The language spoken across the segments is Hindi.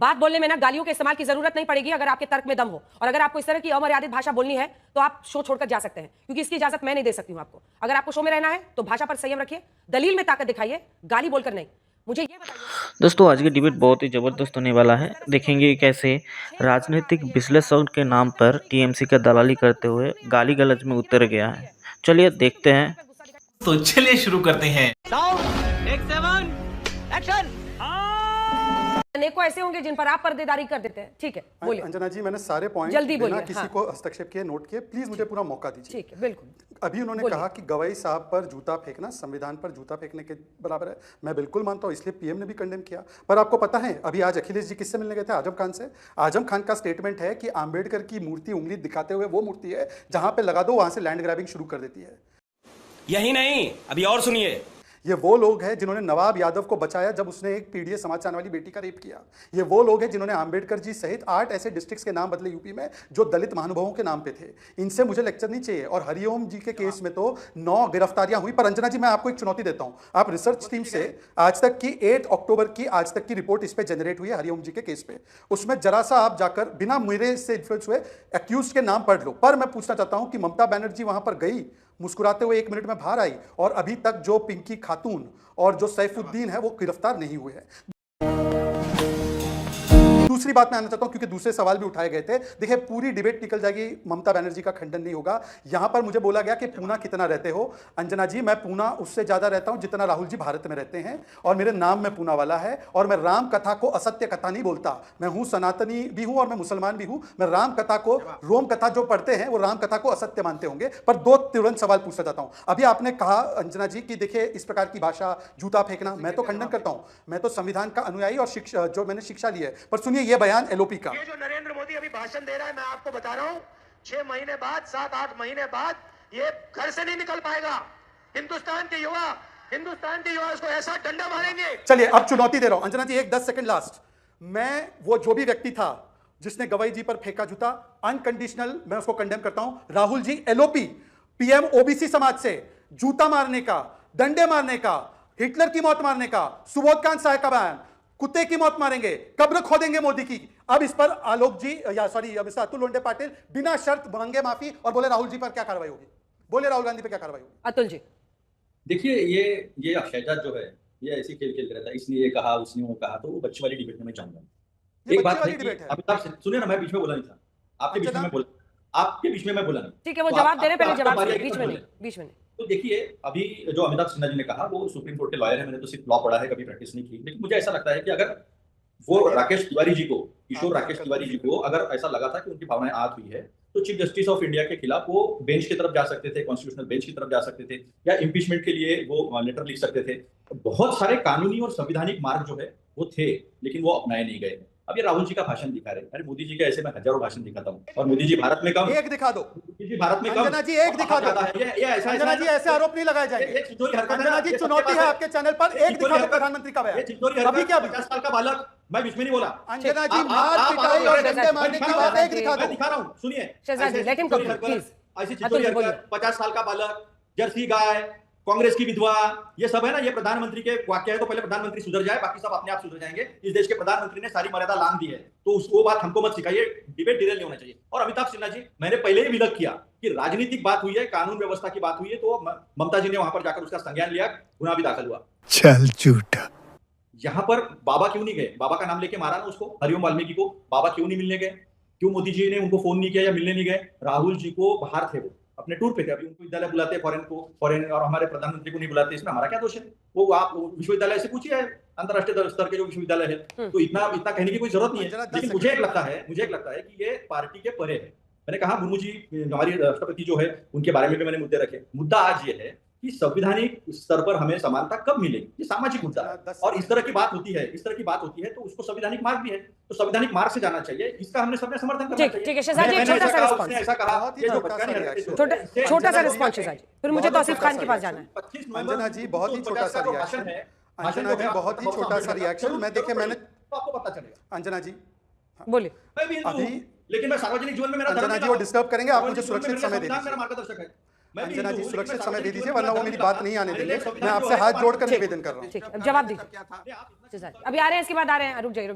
बात बोलने में ना गालियों के इस्तेमाल की जरूरत नहीं पड़ेगी अगर आपके तर्क में दम हो। और अगर आपको इस तरह की अमर्यादित भाषा बोलनी है तो आप शो छोड़कर जा सकते हैं, क्योंकि इसकी इजाजत मैं नहीं दे सकती हूं आपको। अगर आपको शो में रहना है तो भाषा पर संयम रखिए, दलील में ताकत दिखाइए, गाली बोलकर नहीं। मुझे ये बताइए दोस्तों, आज की डिबेट बहुत ही ज़बरदस्त होने वाला है। देखेंगे कैसे राजनीतिक विश्लेषण के नाम पर टीएमसी का दलाली करते हुए गाली गलौज में उतर गया है। चलिए देखते हैं। तो चलिए शुरू करते हैं। अनेकों ऐसे होंगे जिन पर आप पर्देदारी कर देते हैं। ठीक है, बोलिए। अंजना जी, मैंने सारे पॉइंट जल्दी बिना बोलिए। किसी हाँ। को हस्तक्षेप किए नोट किए। प्लीज मुझे पूरा मौका दीजिए। ठीक है, बिल्कुल। अभी उन्होंने बोलिए। कहा कि गवई साहब पर जूता फेंकना संविधान पर जूता फेंकने के बराबर है। मैं बिल्कुल मानता हूं, इसलिए पीएम ने भी कंडेम किया। पर आपको पता है अभी आज अखिलेश जी किससे मिलने गए थे? आजम खान से। आजम खान का स्टेटमेंट है कि आंबेडकर की मूर्ति उंगली दिखाते हुए वो मूर्ति है जहां पे लगा दो वहां से लैंड ग्रैबिंग शुरू कर देती है। यही नहीं, अभी और सुनिए। ये वो लोग हैं जिन्होंने नवाब यादव को बचाया जब उसने एक पीडीए समाज चाहने वाली बेटी का रेप किया। ये वो लोग हैं जिन्होंने आंबेडकर जी सहित 8 ऐसे डिस्ट्रिक्ट्स के नाम बदले यूपी में जो दलित महानुभावों के नाम पे थे। इनसे मुझे लेक्चर नहीं चाहिए। और हरिओम जी के केस में तो 9 गिरफ्तारियां हुई। पर अंजना जी, मैं आपको एक चुनौती देता हूं। आप रिसर्च टीम से आज तक की 8 अक्टूबर की आज तक की रिपोर्ट इस पे जनरेट हुई है हरिओम जी के केस पे। उसमें जरा सा आप जाकर बिना मेरे से इन्फ्लुएंस हुए एक्यूज के नाम पढ़ लो। पर मैं पूछना चाहता हूं कि ममता बनर्जी वहां पर गई, मुस्कुराते हुए 1 मिनट में बाहर आई, और अभी तक जो पिंकी खातून और जो सैफुद्दीन है वो गिरफ्तार नहीं हुए हैं। दूसरी बात मैं आना चाहता हूं, क्योंकि दूसरे सवाल भी उठाए गए थे। देखिए, पूरी डिबेट निकल जाएगी, ममता बनर्जी का खंडन नहीं होगा। यहां पर मुझे बोला गया कि पूना कितना रहते हो। अंजना जी, मैं पूना उससे ज्यादा रहता हूं जितना राहुल जी भारत में रहते हैं, और मेरे नाम में पूना वाला है। और मैं राम कथा को असत्य कथा नहीं बोलता। मैं हूं सनातनी भी हूं और मैं मुसलमान भी हूं। मैं राम कथा को, रोम कथा जो पढ़ते हैं वो राम कथा को असत्य मानते होंगे। पर 2 तुरंत सवाल पूछना चाहता हूं। अभी आपने कहा अंजना जी कि देखिए इस प्रकार की भाषा, जूता फेंकना, मैं तो खंडन करता हूं। मैं तो संविधान का अनुयायी और शिक्षा जो मैंने शिक्षा ली है। पर सुनिए ये बयान एलओपी का। ये जो नरेंद्र मोदी अभी भाषण दे रहा है, मैं आपको बता रहा हूं, 6 महीने बाद, 7-8 महीने बाद ये घर से नहीं निकल पाएगा। हिंदुस्तान के युवा उसको ऐसा डंडा मारेंगे। चलिए, अब चुनौती दे रहा हूं अंजना जी, 10 सेकंड लास्ट। मैं वो जो भी व्यक्ति था जिसने गवई जी पर फेंका जूता, अनकंडीशनल मैं उसको कंडेम करता हूं। Rahul ji LOP, PM OBC समाज से जूता मारने का, डंडे मारने का, हिटलर की मौत मारने का, सुबोधकांत साय का बयान, कुत्ते की मौत मारेंगे, कब्र खोदेंगे मोदी की। अब इस पर आलोक जी अब इस अतुल लोंडे पाटिल बिना शर्त मांगे माफी और बोले राहुल जी पर क्या कार्रवाई होगी। बोले राहुल गांधी पर क्या कार्रवाई होगी। अतुल जी। देखिए, ये शहजाद जो है ये ऐसी खेल खेलते रहता है। इसने ये कहा, उसने वो कहा, तो वो बच्चे वाली डिबेट में मैं जाऊंगा। एक बात है कि अमिताभ, सुनिए ना, मैं बीच में बोला नहीं था। आपके बीच में मैं बोला नहीं। ठीक है, वो जवाब दे रहे, पहले जवाब दे, बीच में नहीं। तो देखिए, अभी जो अमिताभ सिन्हा जी ने कहा, वो सुप्रीम कोर्ट के लॉयर है। मैंने तो सिर्फ लॉ पढ़ा है, कभी प्रैक्टिस नहीं की। लेकिन मुझे ऐसा लगता है कि अगर वो राकेश तिवारी जी को, किशोर राकेश तिवारी जी को अगर ऐसा लगा था कि उनकी भावनाएं आहत हुई है, तो चीफ जस्टिस ऑफ इंडिया के खिलाफ वो बेंच की तरफ जा सकते थे, कॉन्स्टिट्यूशनल बेंच की तरफ जा सकते थे, या इम्पीचमेंट के लिए वो लेटर लिख सकते थे। बहुत सारे कानूनी और संवैधानिक मार्ग जो है वो थे, लेकिन वो अपनाए नहीं गए। अब ये राहुल जी का भाषण दिखा रहे हैं। अरे मोदी जी के ऐसे मैं हजारों भाषण दिखाता हूँ, और मोदी जी भारत में कम, एक दिखा दो। मोदी जी भारत में कम, अंजना जी एक दिखा दो। अंजना जी ऐसे आरोप नहीं लगाए जाएंगे। अंजना जी, चुनौती है आपके चैनल पर, एक दिखा दो प्रधानमंत्री का बयान। अभी क्या 50 साल का बालक, मैं बीच में नहीं बोला। अंजना जी, मार पिटाई और डंडे मारने की बात एक दिखा दो। दिखा रहा हूँ, सुनिए। शहजाद जी, लेट हिम कंप्लीट प्लीज। ऐसी चित्तौरी हरकत, 50 साल का बालक, जर्सी गाय, कांग्रेस की विधवा, ये सब है ना, ये प्रधानमंत्री के वाक्य है। तो पहले प्रधानमंत्री सुधर जाए, बाकी सब अपने आप सुधर जाएंगे। इस देश के प्रधानमंत्री ने सारी मर्यादा लांघ दी है, तो उसको बात हमको मत सिखाइए। डिबेट डिरेल नहीं होना चाहिए। और अमिताभ सिन्हा जी, मैंने पहले ही विलक किया कि राजनीतिक बात हुई है, कानून व्यवस्था की बात हुई है, तो ममता जी ने वहां पर जाकर उसका संज्ञान लिया, गुनाह भी दाखिल हुआ। चल झूठा। यहाँ पर बाबा क्यों नहीं गए? बाबा का नाम लेके मारा ना उसको, हरिओम वाल्मीकि को। बाबा क्यों नहीं मिलने गए? क्यों मोदी जी ने उनको फोन नहीं किया या मिलने नहीं गए? राहुल जी को बाहर थे, वो अपने टूर पे थे। अभी उनको विद्यालय बुलाते फॉरेन, और हमारे प्रधानमंत्री को नहीं बुलाते। इसमें हमारा क्या दोष है? वो आप विश्वविद्यालय से पूछिए, अंतरराष्ट्रीय स्तर के जो विश्वविद्यालय है। तो इतना कहने की कोई जरूरत नहीं है। लेकिन मुझे एक लगता है कि ये पार्टी के परे है। मैंने कहा, मुर्मू जी हमारी राष्ट्रपति जो है, उनके बारे में भी मैंने मुद्दे रखे। मुद्दा आज ये है कि संवैधानिक स्तर पर हमें समानता कब मिलेगी, ये सामाजिक मुद्दा है। और इस तरह की बात होती है, तो उसको संवैधानिक मार्ग भी है, तो संवैधानिक मार्ग से जाना चाहिए। इसका हमने सबने समर्थन करना चाहिए। ठीक है शहजाद जी, छोटा सा रिस्पांस, ऐसा कहा, छोटा सा रिस्पांस शहजाद जी, फिर मुझे तौसीफ खान के पास जाना है। 25 अंजना जी, बहुत ही छोटा सा रिएक्शन है। अंजना जी, बहुत ही छोटा सा रिएक्शन। मैं देखिए, मैंने आपको पता चलेगा। अंजना जी बोलिए। मैं भी हिंदू हूं, लेकिन मैं सार्वजनिक जीवन में मेरा अंजना जी, वो डिस्टर्ब करेंगे। आप मुझे सुरक्षित समय दे दीजिए। मेरा मार्गदर्शक है। अंजना जी, सुरक्षित समय दे दीजिए, वरना वो मेरी बात नहीं आने देंगे। मैं आपसे हाथ जोड़कर निवेदन कर रहा हूँ। ठीक, अब जवाब दीजिए। अभी आ रहे हैं, इसके बाद आ रहे हैं। रुक जाइए।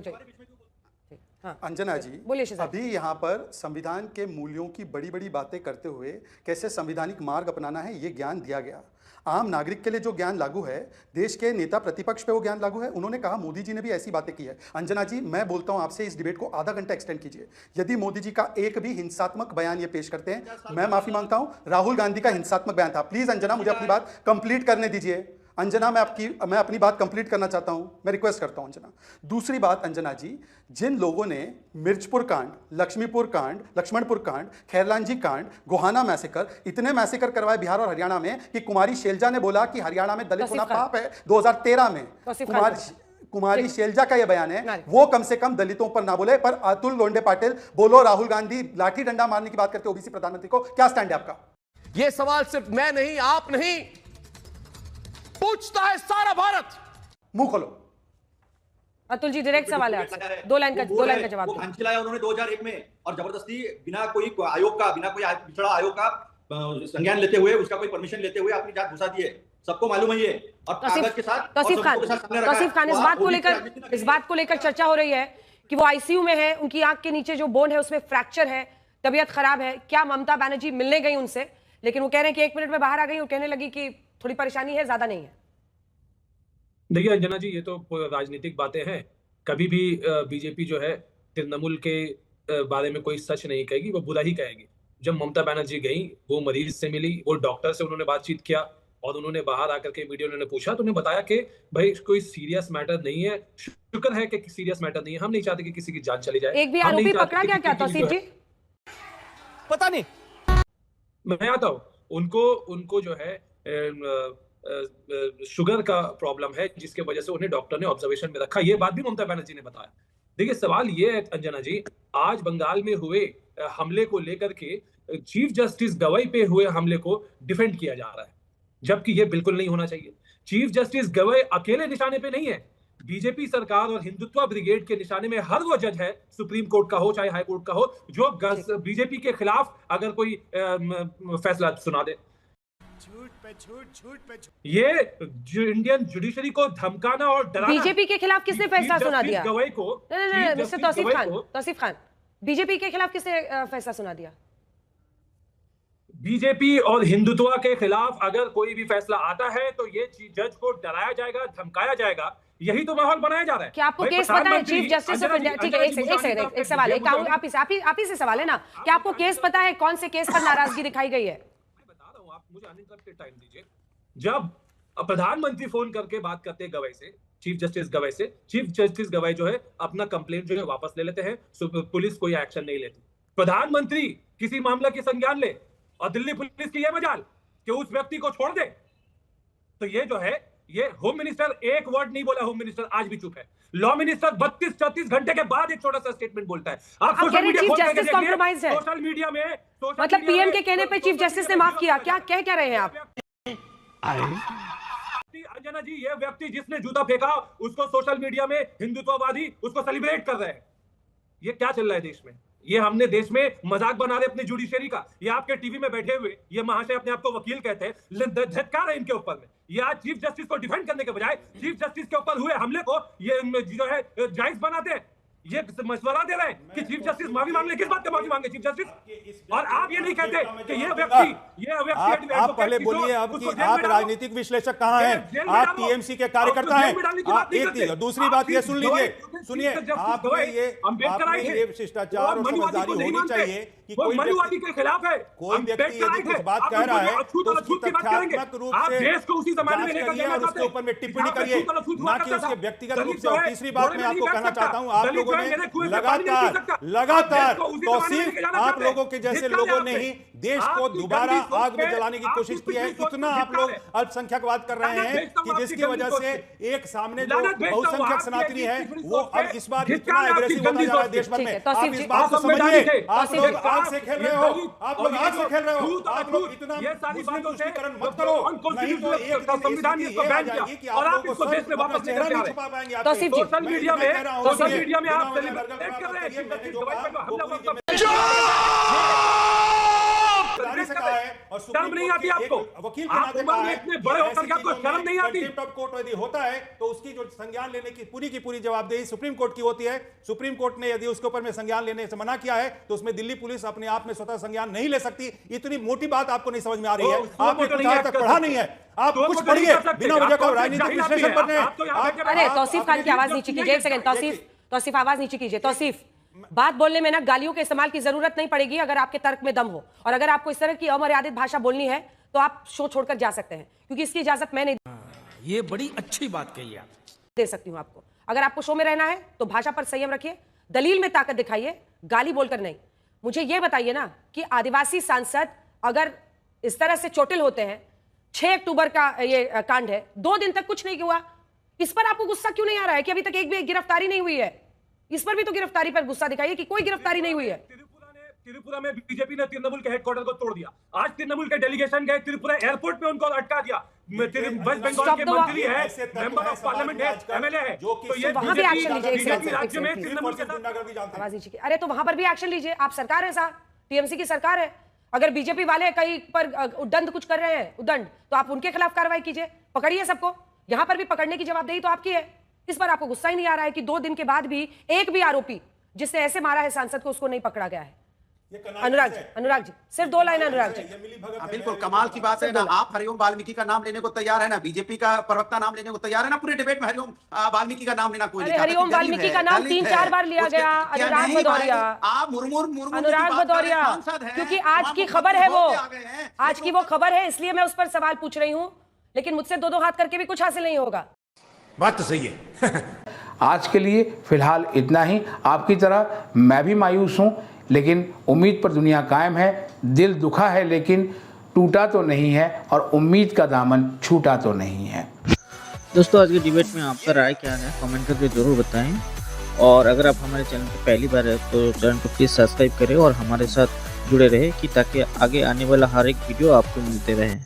हाँ। अंजना जी, बोलिए शहजाद। अभी यहाँ पर संविधान के मूल्यों की बड़ी बड़ी बातें करते हुए कैसे संवैधानिक मार्ग अपनाना है ये ज्ञान दिया गया। आम नागरिक के लिए जो ज्ञान लागू है, देश के नेता प्रतिपक्ष पे वो ज्ञान लागू है। उन्होंने कहा मोदी जी ने भी ऐसी बातें की है। अंजना जी, मैं बोलता हूं आपसे, इस डिबेट को आधा घंटा एक्सटेंड कीजिए। यदि मोदी जी का एक भी हिंसात्मक बयान ये पेश करते हैं, मैं माफी मांगता हूं। राहुल गांधी का हिंसात्मक बयान था। प्लीज अंजना, मुझे अपनी बात कंप्लीट करने दीजिए। अंजना, मैं अपनी बात कंप्लीट करना चाहता हूं, मैं रिक्वेस्ट करता हूं अंजना। दूसरी बात अंजना जी, जिन लोगों ने मिर्चपुर कांड, लक्ष्मीपुर कांड, लक्ष्मणपुर कांड, खैरलांजी कांड, गोहाना मैसेकर, इतने मैसेकर करवाए बिहार और हरियाणा में कि कुमारी शैलजा ने बोला कि हरियाणा में दलित होना पाप है 2013 में। कुमारी शैलजा का यह बयान है, वो कम से कम दलितों पर ना बोले। पर अतुल लोंडे पाटिल बोलो, राहुल गांधी लाठी डंडा मारने की बात करते ओबीसी प्रधानमंत्री को, क्या स्टैंड है आपका? ये सवाल सिर्फ मैं नहीं, आप नहीं, पूछता है सारा भारत। मुंह खोलो। अतुल जी, डायरेक्ट सवाल है आपसे, दो लाइन का जवाब दो। लाया उन्होंने 2001 में, और जबरदस्ती बिना कोई आयोग का, बिना कोई पिछड़ा आयोग का संज्ञान लेते हुए, उसका कोई परमिशन लेते हुए अपनी जात घुसा दिए। सबको मालूम है ये। और कागज के साथ तौसीफ खान, इस बात को लेकर चर्चा हो रही है कि वो आईसीयू में है, उनकी आंख के नीचे जो बोन है उसमें फ्रैक्चर है, तबीयत खराब है। क्या ममता बनर्जी मिलने गई उनसे, लेकिन वो कह रहे हैं कि 1 मिनट में बाहर आ गई और कहने लगी कि थोड़ी परेशानी है, ज्यादा नहीं है। देखिए अंजना जी, ये तो राजनीतिक बातें हैं। कभी भी बीजेपी जो है तृणमूल के बारे में कोई सच नहीं कहेगी, वो बुरा ही कहेगी। जब ममता बनर्जी गई, वो मरीज से मिली, वो डॉक्टर से उन्होंने बातचीत किया, और उन्होंने बाहर आकर के वीडियो उन्होंने पूछा तो उन्हें बताया कि भाई कोई सीरियस मैटर नहीं है। शुक्र है कि सीरियस मैटर नहीं है, हम नहीं चाहते कि किसी की जान चली जाए। एक भी आरोपी पकड़ा गया क्या तौसीफ जी? पता नहीं, मैं आता हूँ। उनको जो है शुगर का प्रॉब्लम है, जिसके वजह से उन्हें डॉक्टर ने ऑब्जर्वेशन में रखा। ये बात भी ममता बनर्जी ने बताया। देखिए सवाल ये है अंजना जी, आज बंगाल में हुए हमले को लेकर के चीफ जस्टिस गवई पे हुए हमले को डिफेंड किया जा रहा है, जबकि ये बिल्कुल नहीं होना चाहिए। चीफ जस्टिस गवई अकेले निशाने पे नहीं है, बीजेपी सरकार और हिंदुत्व ब्रिगेड के निशाने में हर वो जज है, सुप्रीम कोर्ट का हो चाहे हाई कोर्ट का हो, जो बीजेपी के खिलाफ अगर कोई फैसला सुना दे। ये इंडियन जुडिशरी को धमकाना और डराना। बीजेपी के खिलाफ किसने फैसला सुना दिया? गवई को मिस्टर तौसीफ खान, बीजेपी के खिलाफ किसने फैसला सुना दिया? बीजेपी और हिंदुत्व के खिलाफ अगर कोई भी फैसला आता है तो ये जज को डराया जाएगा, धमकाया जाएगा। यही तो माहौल बनाया जा रहा है। क्या आपको केस पता है चीफ जस्टिस ऑफ इंडिया? ठीक है, एक सवाल है, आप ही से सवाल है ना, क्या आपको केस पता है, कौन से केस पर नाराजगी दिखाई गई है? मैं बता रहा हूं, आप मुझे अनइंटरप्टेड टाइम दीजिए। जब प्रधानमंत्री फोन करके बात करते हैं गवई से, चीफ जस्टिस गवई से, चीफ जस्टिस गवई जो है अपना कंप्लेंट जो है वापस ले लेते हैं, पुलिस कोई एक्शन नहीं लेती। प्रधानमंत्री किसी मामला की संज्ञान ले और दिल्ली पुलिस की यह मजाल कि उस व्यक्ति को छोड़ दे, तो ये जो है, ये होम मिनिस्टर एक वर्ड नहीं बोला, होम मिनिस्टर आज भी चुप है। लॉ मिनिस्टर 32-34 घंटे के बाद एक छोटा सा स्टेटमेंट बोलता है। आप social media chief justice compromise है, सोशल मीडिया में, मतलब पीएम के कहने पे चीफ जस्टिस ने माफ किया, क्या कह रहे हैं आप? अंजना जी, ये व्यक्ति जिसने जूता फेंका उसको सोशल मीडिया में हिंदुत्ववादी उसको सेलिब्रेट कर रहे हैं। ये क्या चल रहा है देश में? ये हमने देश में मजाक बना रहे अपनी जुडिशरी का। ये आपके टीवी में बैठे हुए ये महाशय अपने आप को वकील कहते हैं, झटकार है इनके ऊपर में। ये आज चीफ जस्टिस को डिफेंड करने के बजाय चीफ जस्टिस के ऊपर हुए हमले को ये जो है जायज बनाते हैं। ये मशवरा दे रहे हैं कि चीफ जस्टिस माफी मांग ले। किस बात पे माफी मांगे चीफ जस्टिस? और आप ये नहीं कहते कि ये व्यक्ति आप पहले बोलिए, अब कि आप राजनीतिक विश्लेषक कहाँ हैं? आप टीएमसी के कार्यकर्ता हैं। दूसरी बात ये सुन लीजिए, सुनिए, आपने ये शिष्टाचार और समझदारी होनी चाहिए कि कोई मनुवादी के खिलाफ है, कोई व्यक्ति यदि कुछ बात कह रहा है तो उसकी तथ्यात्मक रूप से जांच करिए और उसके ऊपर में टिप्पणी करिए, ना कि उसके व्यक्तिगत रूप से। और तीसरी बात मैं आपको कहना चाहता हूं, आप लोगों ने लगातार तौसीफ, आप लोगों के जैसे लोगों ने ही देश को दोबारा आग में जलाने की कोशिश की है। इतना आप लोग अल्पसंख्यकवाद कर रहे हैं कि जिसकी वजह से एक सामने जो बहुसंख्यक सनातनी है वो अब इस बार इतना एग्रेसिव होता जा रहा है देश भर में। आप इस बात को समझिए, आप लोग आग से खेल रहे हो, आप लोग आग से खेल रहे हो। आप लोग इतना मुस्लिम तुष्टीकरण मत करो, नहीं तो एक संविधान इसको बैन किया और आप इसको देश में वापस लेकर नहीं छुपा पाएंगे। सोशल मीडिया में आप सेलिब्रेट कर रहे हैं। और शर्म नहीं आती आपको? वकील आप उम्र में इतने बड़े होकर के आपको शर्म नहीं आती? कंटेम्प्ट ऑफ कोर्ट यदि होता है तो उसकी जो संज्ञान लेने की पूरी जवाबदेही सुप्रीम कोर्ट की होती है। सुप्रीम कोर्ट ने यदि उसके ऊपर में संज्ञान लेने से मना किया है तो उसमें दिल्ली पुलिस अपने आप में स्वतः संज्ञान नहीं ले सकती। इतनी मोटी बात आपको नहीं समझ में आ रही है, आपने कुछ आज तक पढ़ा नहीं है। आप कुछ पढ़िए, बिना वजह का राजनीतिक विश्लेषण कर रहे हैं। अरे तौसीफ खान की आवाज नीचे कीजिए, एक सेकंड। तौसीफ आवाज नीचे कीजिए। तौसीफ, बात बोलने में ना गालियों के इस्तेमाल की जरूरत नहीं पड़ेगी अगर आपके तर्क में दम हो, और अगर आपको इस तरह की अमर्यादित भाषा बोलनी है तो आप शो छोड़कर जा सकते हैं, क्योंकि इसकी इजाजत मैं नहीं ये बड़ी अच्छी बात कही आप। दे सकती हूं आपको। अगर आपको शो में रहना है तो भाषा पर संयम रखिए, दलील में ताकत दिखाइए, गाली बोलकर नहीं। मुझे यह बताइए ना कि आदिवासी सांसद अगर इस तरह से चोटिल होते हैं, 6 अक्टूबर का ये कांड है, 2 दिन तक कुछ नहीं हुआ, इस पर आपको गुस्सा क्यों नहीं आ रहा है कि अभी तक एक भी गिरफ्तारी नहीं हुई है? इस पर भी तो गिरफ्तारी पर गुस्सा दिखाइए कि कोई गिरफ्तारी नहीं हुई है। त्रिपुरा में बीजेपी ने तृणमूल के हेडक्वार्टर को तोड़ दिया। आज तृणमूल के डेलीगेशन गए त्रिपुरा एयरपोर्ट पे, उनको अटका दिया। वेस्ट बंगाल के मंत्री है, मेंबर ऑफ पार्लियामेंट है, एमएलए है, तो ये वहां भी एक्शन लीजिए। राज्य में तृणमूल के साथ आवाज नीचे। अरे तो वहां पर भी एक्शन लीजिए, आप सरकार है साहब, टीएमसी की सरकार है। अगर बीजेपी वाले कहीं पर उद्दंड कुछ कर रहे हैं, उद्दंड, तो आप उनके खिलाफ कार्रवाई कीजिए, पकड़िए सबको। यहां पर भी पकड़ने की जवाबदेही तो आपकी है। इस पर आपको गुस्सा ही नहीं आ रहा है कि 2 दिन के बाद भी एक भी आरोपी जिसने ऐसे मारा है सांसद को, उसको नहीं पकड़ा गया है। अनुराग जी सिर्फ 2 लाइन। अनुराग जी, बिल्कुल कमाल की बात है ना। आप हरिओम वाल्मीकि का नाम लेने को तैयार है ना, बीजेपी का प्रवक्ता नाम लेने को तैयार है ना, पूरे डिबेट में हरिओम वाल्मीकि का नाम लेना कोई नहीं। हरिओम वाल्मीकि का नाम 3-4 बार लिया गया। अनुराग भदौरिया, आप मुर्मू अनुराग भदौरिया, क्योंकि आज की खबर है वो, आज की वो खबर है, इसलिए मैं उस पर सवाल पूछ रही हूँ। लेकिन मुझसे 2-2 हाथ करके भी कुछ हासिल नहीं होगा। बात तो सही है। आज के लिए फिलहाल इतना ही। आपकी तरह मैं भी मायूस हूँ, लेकिन उम्मीद पर दुनिया कायम है। दिल दुखा है लेकिन टूटा तो नहीं है, और उम्मीद का दामन छूटा तो नहीं है। दोस्तों, आज के डिबेट में आपका राय क्या है, कमेंट करके ज़रूर बताएं। और अगर आप हमारे चैनल पर पहली बार है तो चैनल को प्लीज़ सब्सक्राइब करें और हमारे साथ जुड़े रहें, कि ताकि आगे आने वाला हर एक वीडियो आपको मिलते रहे।